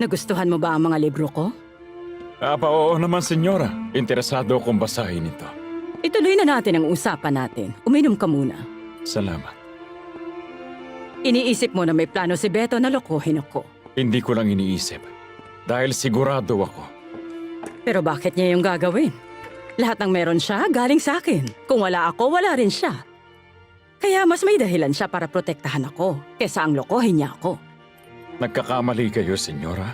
Nagustuhan mo ba ang mga libro ko? Oo naman, senyora. Interesado akong basahin ito. Ituloy na natin ang usapan natin. Uminom ka muna. Salamat. Iniisip mo na may plano si Beto na lokohin ako. Hindi ko lang iniisip. Dahil sigurado ako. Pero bakit niya yung gagawin? Lahat ng meron siya, galing sa akin. Kung wala ako, wala rin siya. Kaya mas may dahilan siya para protektahan ako, kesa ang lokohin niya ako. Nagkakamali kayo, senyora.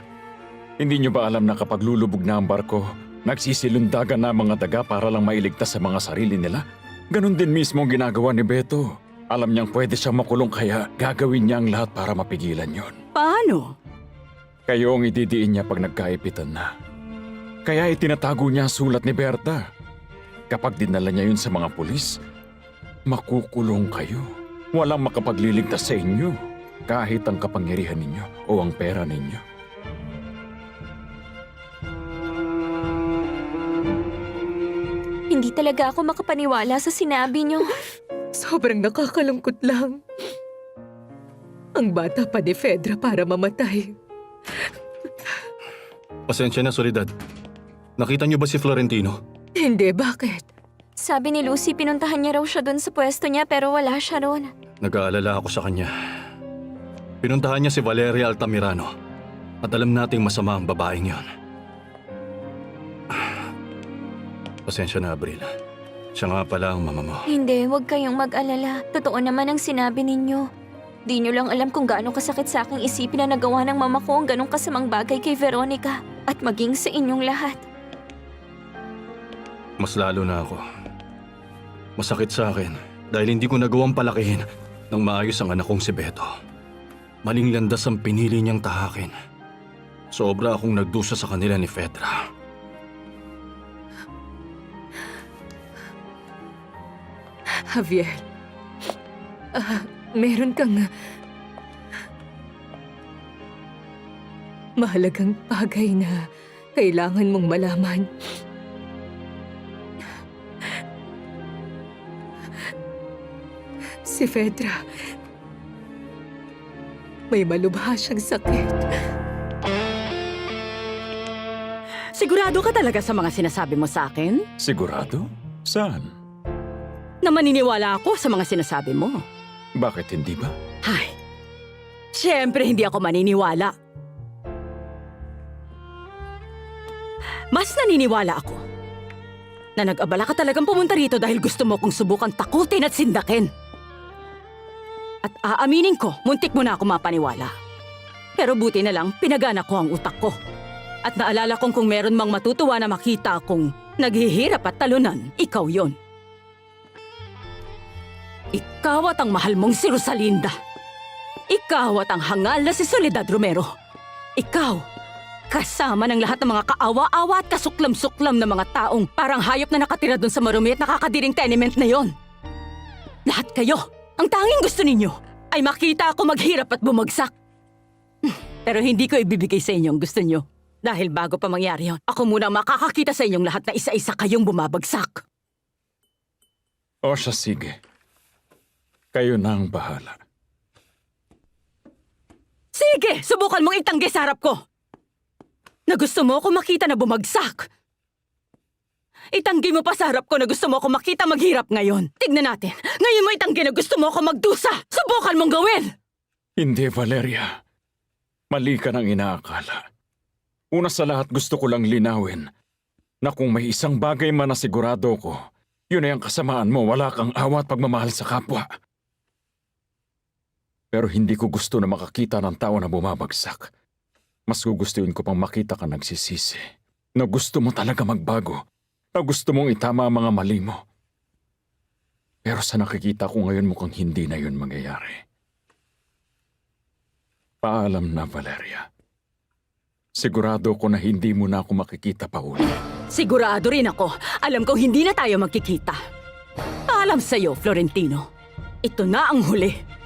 Hindi niyo ba alam na kapag lulubog na ang barko, nagsisilundagan na ang mga daga para lang mailigtas sa mga sarili nila? Ganon din mismo ang ginagawa ni Beto. Alam niyang pwede siyang makulong kaya gagawin niya ang lahat para mapigilan yon. Paano? Kayo ang ididiin niya pag nagkaipitan na. Kaya itinatago niya ang sulat ni Berta. Kapag dinala niya yun sa mga pulis, makukulong kayo. Walang makapagliligtas sa inyo, kahit ang kapangyarihan ninyo o ang pera ninyo. Hindi talaga ako makapaniwala sa sinabi niyo. Sobrang nakakalungkot lang. Ang bata pa ni Fedra para mamatay. Pasensya na, Soledad. Nakita niyo ba si Florentino? Hindi, bakit? Sabi ni Lucy, pinuntahan niya raw siya doon sa pwesto niya pero wala siya roon. Nag-aalala ako sa kanya. Pinuntahan niya si Valeria Altamirano. At alam nating masama ang babaeng yon. Pasensya na, Abril. Siya nga pala ang mama mo. Hindi, huwag kayong mag-alala. Totoo naman ang sinabi ninyo. Di niyo lang alam kung gaano kasakit sa aking isipin na nagawa ng mama ko ang ganong kasamang bagay kay Veronica at maging sa inyong lahat. Mas lalo na ako. Masakit sa akin dahil hindi ko nagawang palakihin ng maayos ang anak kong si Beto. Maling landas ang pinili niyang tahakin. Sobra akong nagdusa sa kanila ni Fedra. Javier, meron kang mahalagang bagay na kailangan mong malaman. Si Fedra, may malubha siyang sakit. Sigurado ka talaga sa mga sinasabi mo sa akin? Sigurado? Saan? Na maniniwala ako sa mga sinasabi mo. Bakit hindi ba? Ay, siyempre hindi ako maniniwala. Mas naniniwala ako na nag-abala ka talagang pumunta rito dahil gusto mo kong subukan takutin at sindakin. At aaminin ko, muntik mo na ako mapaniwala. Pero buti na lang, pinagana ko ang utak ko. At naalala kong kung meron mang matutuwa na makita akong naghihirap at talunan, ikaw yon. Ikaw at ang mahal mong si Rosalinda. Ikaw at ang hangal na si Soledad Romero. Ikaw, kasama ng lahat ng mga kaawa-awa at kasuklam-suklam na mga taong parang hayop na nakatira doon sa marumi at nakakadiring tenement na yon. Lahat kayo, ang tanging gusto ninyo ay makita ako maghirap at bumagsak. Pero hindi ko ibibigay sa inyo ang gusto nyo. Dahil bago pa mangyari yon, ako muna makakakita sa inyong lahat na isa-isa kayong bumabagsak. O siya, sige. Kayo na ang bahala. Sige, subukan mong itanggi sa harap ko. Na gusto mo ako makita na bumagsak. Itanggi mo pa sa harap ko na gusto mo ako makita maghirap ngayon. Tignan natin. Ngayon mo itanggi na gusto mo ako magdusa. Subukan mong gawin. Hindi, Valeria. Mali ka ng inaakala. Una sa lahat gusto ko lang linawin na kung may isang bagay man na sigurado ko, yun ay ang kasamaan mo, wala kang awa at pagmamahal sa kapwa. Pero hindi ko gusto na makakita ng tao na bumabagsak. Mas gugustuhin ko pang makita ka nagsisisi. Na gusto mo talaga magbago. Na gusto mong itama ang mga mali mo. Pero sa nakikita ko ngayon mukhang hindi na yun mangyayari. Paalam na, Valeria. Sigurado ko na hindi mo na ako makikita pa uli. Sigurado rin ako. Alam kong hindi na tayo magkikita. Paalam sa'yo, Florentino. Ito na ang huli.